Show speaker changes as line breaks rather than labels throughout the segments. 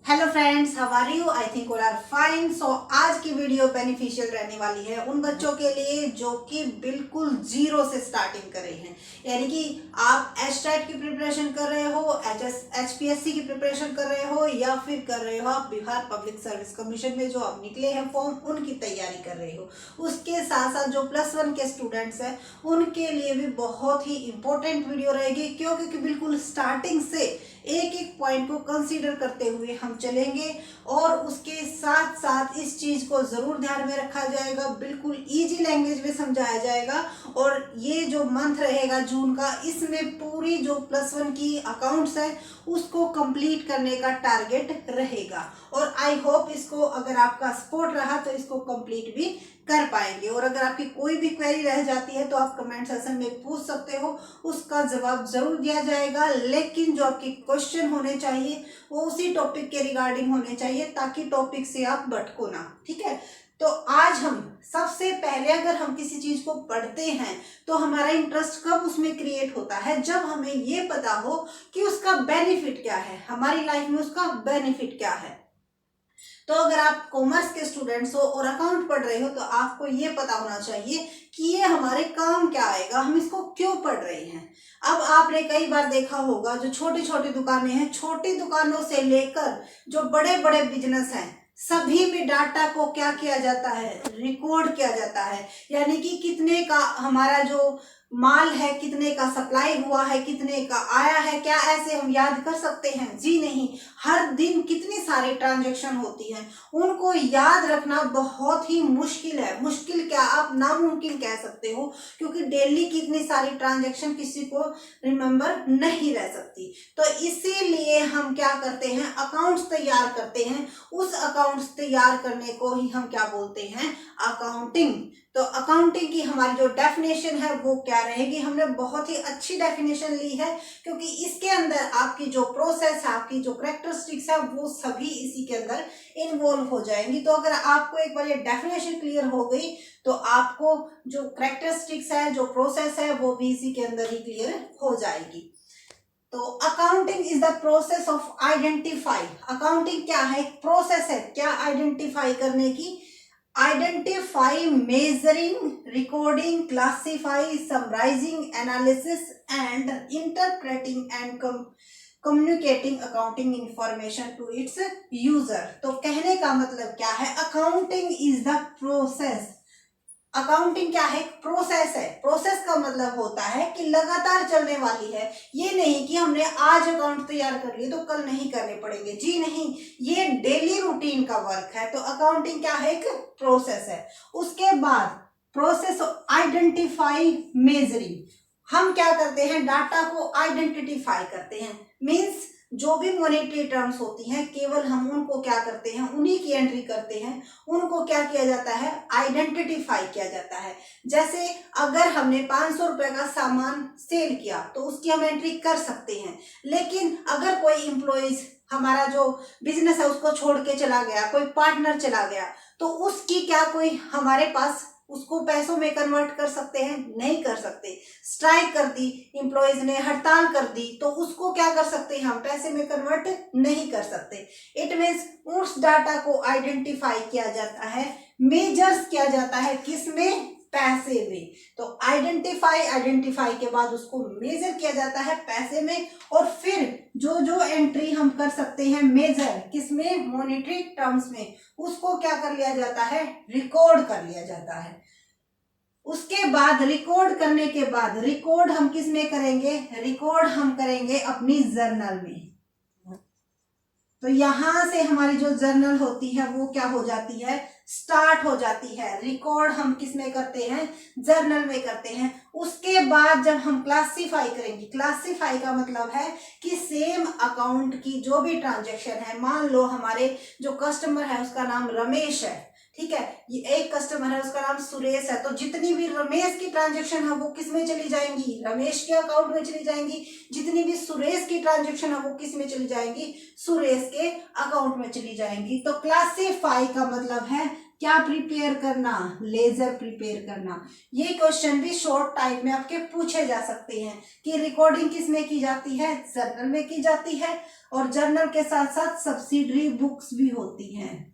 Hello friends, how are you? I think all are fine. So आज की video beneficial रहने वाली है उन बच्चों के लिए जो कि बिल्कुल जीरो से स्टार्टिंग कर रहे हैं। यानी कि आप एचटेट की प्रिपरेशन कर रहे हो, एचपीएससी की प्रिपरेशन कर रहे हो, या फिर कर रहे हो आप बिहार पब्लिक सर्विस कमीशन में जो अब निकले हैं फॉर्म, उनकी तैयारी कर रहे हो। उसके साथ साथ जो +1 के स्टूडेंट्स हैं उनके लिए भी बहुत ही इंपॉर्टेंट वीडियो रहेगी, क्योंकि बिल्कुल स्टार्टिंग से एक एक पॉइंट को कंसीडर करते हुए हम चलेंगे और उसके साथ साथ इस चीज को जरूर ध्यान में रखा जाएगा, बिल्कुल इजी लैंग्वेज में समझाया जाएगा। और ये जो मंथ रहेगा जून का, इसमें पूरी जो +1 की अकाउंट्स है उसको कंप्लीट करने का टारगेट रहेगा। और आई होप इसको अगर आपका सपोर्ट रहा तो इसको कंप्लीट भी कर पाएंगे। और अगर आपकी कोई भी क्वेरी रह जाती है तो आप कमेंट सेक्शन में पूछ सकते हो, उसका जवाब जरूर दिया जाएगा। लेकिन जो आपके क्वेश्चन होने चाहिए वो उसी टॉपिक के रिगार्डिंग होने चाहिए, ताकि टॉपिक से आप भटको ना। ठीक है, तो आज हम सबसे पहले अगर हम किसी चीज को पढ़ते हैं तो हमारा इंटरेस्ट कब उसमें क्रिएट होता है? जब हमें ये पता हो कि उसका बेनिफिट क्या है, हमारी लाइफ में उसका बेनिफिट क्या है। तो अगर आप कॉमर्स के स्टूडेंट्स हो और अकाउंट पढ़ रहे हो तो आपको ये पता होना चाहिए कि ये हमारे काम क्या आएगा, हम इसको क्यों पढ़ रहे हैं। अब आपने कई बार देखा होगा, जो छोटी छोटी दुकानें हैं, छोटी दुकानों से लेकर जो बड़े बड़े बिजनेस हैं, सभी में डाटा को क्या किया जाता है? रिकॉर्ड किया जाता है। यानी कि कितने का हमारा जो माल है, कितने का सप्लाई हुआ है, कितने का आया है। क्या ऐसे हम याद कर सकते हैं? जी नहीं। हर दिन कितनी सारी ट्रांजैक्शन होती हैं, उनको याद रखना बहुत ही मुश्किल है। मुश्किल क्या, आप नामुमकिन कह सकते हो, क्योंकि डेली की इतनी सारी ट्रांजैक्शन किसी को रिमेम्बर नहीं रह सकती। तो इसीलिए हम क्या करते हैं, अकाउंट्स तैयार करते हैं। उस अकाउंट्स तैयार करने को ही हम क्या बोलते हैं? अकाउंटिंग। तो अकाउंटिंग की हमारी जो डेफिनेशन है वो क्या रहेगी? हमने बहुत ही अच्छी डेफिनेशन ली है, क्योंकि इसके अंदर आपकी जो प्रोसेस है, आपकी जो कैरेक्टरिस्टिक्स है, वो सभी इसी के अंदर इन्वॉल्व हो जाएंगी। तो अगर आपको एक बार ये डेफिनेशन क्लियर हो गई तो आपको जो कैरेक्टरिस्टिक्स है, जो प्रोसेस है, वो भी इसी के अंदर ही क्लियर हो जाएगी। तो accounting is the process of identify. Accounting क्या है? प्रोसेस है। क्या? आइडेंटिफाई करने की। Identify, measuring, recording, classify, summarising, analysis and interpreting and communicating accounting information to its user. तो कहने का मतलब क्या है? Accounting is the process. Accounting क्या है? प्रोसेस है। प्रोसेस का मतलब होता है कि लगातार चलने वाली है। ये नहीं कि हमने आज अकाउंट तैयार कर लिए तो कल नहीं करने पड़ेंगे। जी नहीं, ये डेली रूटीन का वर्क है। तो अकाउंटिंग क्या है? एक प्रोसेस है। उसके बाद प्रोसेस आइडेंटिफाई, मेजरिंग। हम क्या करते हैं? डाटा को आइडेंटिफाई करते हैं। मीन्स जो भी मॉनेटरी टर्म्स होती हैं, केवल हम उनको क्या करते हैं? उन्हीं की एंट्री करते हैं। उनको क्या किया जाता है? आइडेंटिफाई किया जाता है। जैसे अगर हमने 500 रुपए का सामान सेल किया तो उसकी हम एंट्री कर सकते हैं। लेकिन अगर कोई एम्प्लॉइज, हमारा जो बिजनेस है, उसको छोड़ के चला गया, कोई पार्टनर चला गया, तो उसकी क्या कोई हमारे पास उसको पैसों में कन्वर्ट कर सकते हैं? नहीं कर सकते। स्ट्राइक कर दी, एम्प्लॉइज ने हड़ताल कर दी, तो उसको क्या कर सकते हैं? हम पैसे में कन्वर्ट नहीं कर सकते। इट मीन्स उस डाटा को आइडेंटिफाई किया जाता है, मेजर्स किया जाता है। किसमें? पैसे में। तो आइडेंटिफाई के बाद उसको मेजर किया जाता है पैसे में। और फिर जो जो एंट्री हम कर सकते हैं मेजर, किसमें? मॉनेटरी टर्म्स में, उसको क्या कर लिया जाता है? रिकॉर्ड कर लिया जाता है। उसके बाद रिकॉर्ड करने के बाद, रिकॉर्ड हम किस में करेंगे? रिकॉर्ड हम करेंगे अपनी जर्नल में। तो यहां से हमारी जो जर्नल होती है वो क्या हो जाती है? स्टार्ट हो जाती है। रिकॉर्ड हम किस में करते हैं? जर्नल में करते हैं। उसके बाद जब हम क्लासिफाई करेंगे, क्लासिफाई का मतलब है कि सेम अकाउंट की जो भी ट्रांजैक्शन है, मान लो हमारे जो कस्टमर है उसका नाम रमेश है, ठीक है, ये एक कस्टमर है उसका नाम सुरेश है, तो जितनी भी रमेश की ट्रांजैक्शन है वो किस में चली जाएंगी? रमेश के अकाउंट में चली जाएंगी। जितनी भी सुरेश की ट्रांजैक्शन है वो किस में चली जाएंगी? सुरेश के अकाउंट में चली जाएंगी। तो क्लासिफाई का मतलब है क्या प्रिपेयर करना, लेजर प्रिपेयर करना। ये क्वेश्चन भी शॉर्ट टाइम में आपके पूछे जा सकते हैं कि रिकॉर्डिंग किस में की जाती है, जर्नल में की जाती है, और जर्नल के साथ साथ सब्सिडरी बुक्स भी होती हैं।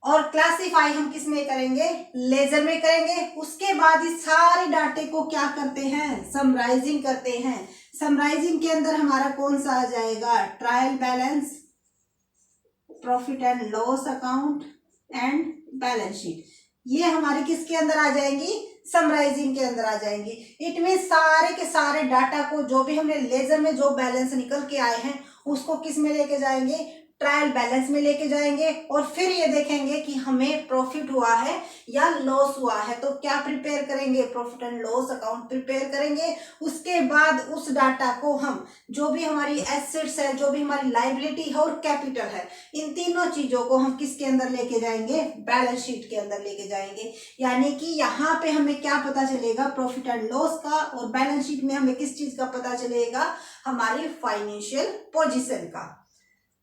और क्लासिफाई हम किस में करेंगे, लेजर में करेंगे। उसके बाद इस सारे डाटे को क्या करते हैं, समराइजिंग करते हैं। समराइजिंग के अंदर हमारा कौन सा आ जाएगा, trial balance, profit and loss account and balance sheet. ये हमारी किसके अंदर आ जाएंगी, समराइजिंग के अंदर आ जाएंगी। इट मीन सारे के सारे डाटा को जो भी हमने लेजर में जो बैलेंस निकल के आए हैं उसको किस में लेके जाएंगे, ट्रायल बैलेंस में लेके जाएंगे, और फिर ये देखेंगे कि हमें प्रॉफिट हुआ है या लॉस हुआ है। तो क्या प्रिपेयर करेंगे, profit and loss account prepare करेंगे। उसके बाद उस डाटा को हम जो भी हमारी एसेट्स है, जो भी हमारी लाइबिलिटी है और कैपिटल है, इन तीनों चीजों को हम किसके अंदर लेके जाएंगे, बैलेंस शीट के अंदर लेके जाएंगे। यानी कि यहाँ पे हमें क्या पता चलेगा, प्रॉफिट एंड लॉस का, और बैलेंस शीट में हमें किस चीज का पता चलेगा, हमारी फाइनेंशियल पोजीशन का।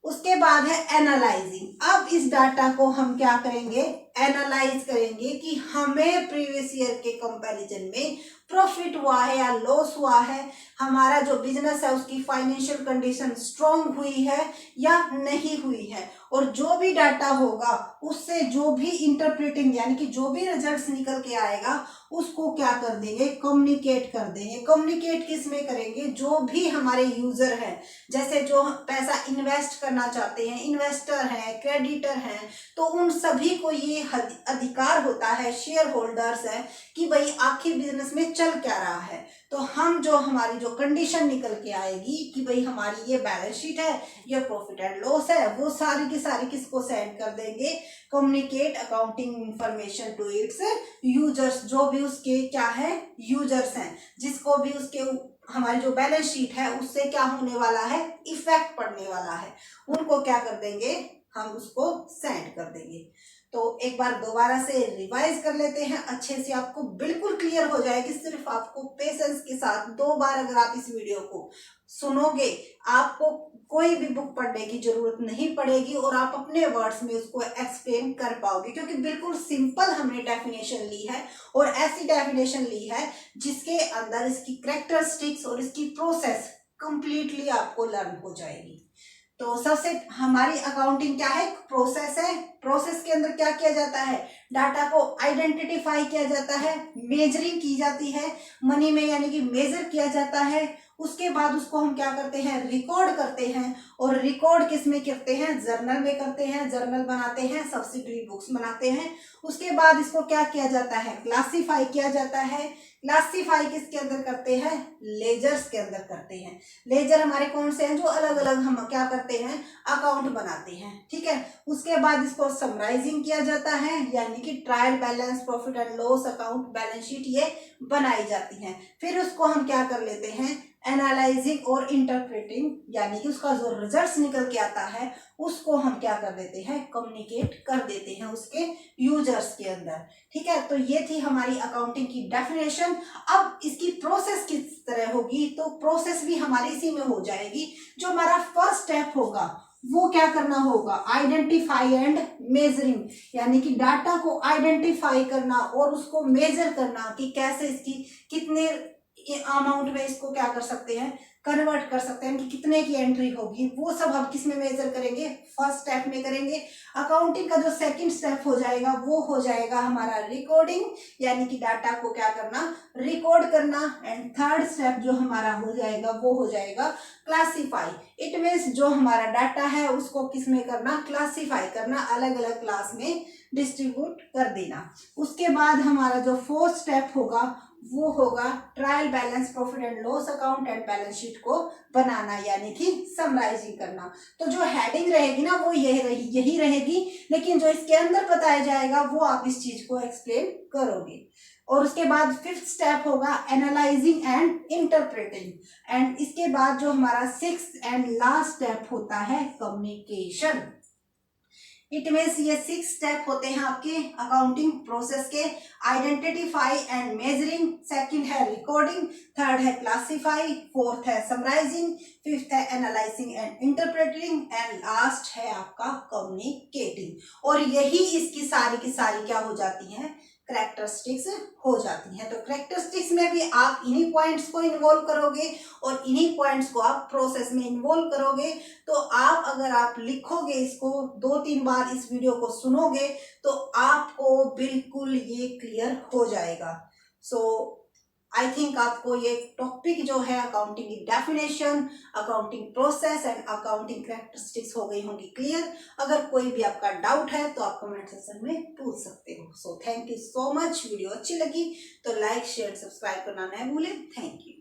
उसके बाद है एनालाइजिंग। अब इस डाटा को हम क्या करेंगे, एनालाइज करेंगे कि हमें प्रीवियस ईयर के कंपैरिजन में प्रॉफिट हुआ है या लॉस हुआ है, हमारा जो बिजनेस है उसकी फाइनेंशियल कंडीशन स्ट्रांग हुई है या नहीं हुई है। और जो भी डाटा होगा उससे जो भी इंटरप्रेटिंग यानी कि जो भी रिजल्ट्स निकल के आएगा उसको क्या कर देंगे, कम्युनिकेट कर देंगे। कम्युनिकेट किस में करेंगे, जो भी हमारे यूजर हैं, जैसे जो पैसा इन्वेस्ट करना चाहते हैं, इन्वेस्टर हैं, क्रेडिटर हैं, तो उन सभी को ये अधिकार होता है, शेयर होल्डर्स हैं, कि भाई आखिर बिजनेस में चल क्या रहा है। तो हम जो हमारी जो कंडीशन निकल के आएगी कि भाई हमारी ये बैलेंस शीट है, ये प्रॉफिट एंड लॉस है, वो सारी की सारी किसको सेंड कर देंगे, communicate accounting information to its users. जो भी उसके क्या है, यूजर्स हैं, जिसको भी उसके हमारी जो बैलेंस शीट है उससे क्या होने वाला है, इफेक्ट पड़ने वाला है, उनको क्या कर देंगे, हम उसको सेंड कर देंगे। तो एक बार दोबारा से रिवाइज कर लेते हैं, अच्छे से आपको बिल्कुल क्लियर हो जाएगी। सिर्फ आपको पेशेंस के साथ 2 बार अगर आप इस वीडियो को सुनोगे, आपको कोई भी बुक पढ़ने की जरूरत नहीं पड़ेगी और आप अपने वर्ड्स में उसको एक्सप्लेन कर पाओगे, क्योंकि बिल्कुल सिंपल हमने डेफिनेशन ली है, और ऐसी डेफिनेशन ली है जिसके अंदर इसकी कैरेक्टरिस्टिक्स और इसकी प्रोसेस कंप्लीटली आपको लर्न हो जाएगी। तो सबसे हमारी अकाउंटिंग क्या है, प्रोसेस है। प्रोसेस के अंदर क्या किया जाता है, डाटा को आइडेंटिफाई किया जाता है, मेजरिंग की जाती है, मनी में यानी कि मेजर किया जाता है। उसके बाद उसको हम क्या करते हैं, रिकॉर्ड करते हैं, और रिकॉर्ड किस में करते हैं, जर्नल में करते हैं, जर्नल बनाते हैं, सब्सिडरी बुक्स बनाते हैं। उसके बाद इसको क्या किया जाता है, क्लासिफाई किया जाता है। क्लासिफाई किसके अंदर करते हैं, लेजर्स के अंदर करते हैं। लेजर हमारे कौन से हैं, जो अलग अलग हम क्या करते हैं, अकाउंट बनाते हैं, ठीक है। उसके बाद इसको समराइजिंग किया जाता है, यानी कि trial balance, profit and loss account, balance sheet ये बनाई जाती हैं। फिर उसको हम क्या कर लेते हैं, एनालाइजिंग और इंटरप्रेटिंग, यानी कि उसका जो रिजल्ट्स निकल के आता है उसको हम क्या कर देते हैं, कम्युनिकेट कर देते हैं उसके यूजर्स के अंदर, ठीक है। तो ये थी हमारी अकाउंटिंग की डेफिनेशन। अब इसकी प्रोसेस किस तरह होगी, तो प्रोसेस भी हमारी इसी में हो जाएगी। जो हमारा फर्स्ट स्टेप होगा वो क्या करना होगा, आइडेंटिफाई एंड मेजरिंग, यानी कि डाटा को आइडेंटिफाई करना और उसको मेजर करना कि कैसे इसकी कितने अमाउंट में इसको क्या कर सकते हैं, कन्वर्ट कर सकते हैं, कि कितने की एंट्री होगी, वो सब हम किस में मेजर करेंगे, फर्स्ट स्टेप में करेंगे। अकाउंटिंग का जो सेकंड स्टेप हो जाएगा वो हो जाएगा हमारा रिकॉर्डिंग, यानी कि डाटा को क्या करना, रिकॉर्ड करना। एंड थर्ड स्टेप जो हमारा हो जाएगा वो हो जाएगा क्लासिफाई। इट मीन्स जो हमारा डाटा है उसको किस में करना, क्लासिफाई करना, अलग अलग क्लास में डिस्ट्रीब्यूट कर देना। उसके बाद हमारा जो फोर्थ स्टेप होगा वो होगा trial balance, profit and loss account and balance sheet को बनाना, यानी कि समराइजिंग करना। तो जो हेडिंग रहेगी ना वो यही रहेगी, लेकिन जो इसके अंदर बताया जाएगा वो आप इस चीज को एक्सप्लेन करोगे। और उसके बाद फिफ्थ स्टेप होगा एनालाइजिंग एंड इंटरप्रेटिंग। एंड इसके बाद जो हमारा सिक्स्थ एंड लास्ट स्टेप होता है कम्युनिकेशन। इट मीन्स ये 6 स्टेप होते हैं आपके अकाउंटिंग प्रोसेस के। आइडेंटिफाई एंड मेजरिंग, सेकंड है रिकॉर्डिंग, थर्ड है क्लासिफाई, फोर्थ है समराइजिंग, फिफ्थ है analysing and interpreting, and last है आपका कम्युनिकेटिंग। और यही इसकी सारी की सारी क्या हो जाती हैं, करेक्टरिस्टिक्स हो जाती हैं। तो करेक्टरिस्टिक्स में भी आप इन्हीं पॉइंट्स को इन्वॉल्व करोगे और इन्हीं पॉइंट्स को आप प्रोसेस में इन्वॉल्व करोगे। तो आप अगर आप लिखोगे इसको 2-3 बार, इस वीडियो को सुनोगे, तो आपको बिल्कुल ये क्लियर हो जाएगा। सो आई थिंक आपको ये टॉपिक जो है अकाउंटिंग की definition, accounting process and accounting characteristics हो गई होंगी क्लियर। अगर कोई भी आपका डाउट है तो आप कमेंट सेक्शन में पूछ सकते हो। So thank you so much. Video अच्छी लगी तो लाइक शेयर सब्सक्राइब करना न भूलें। Thank you.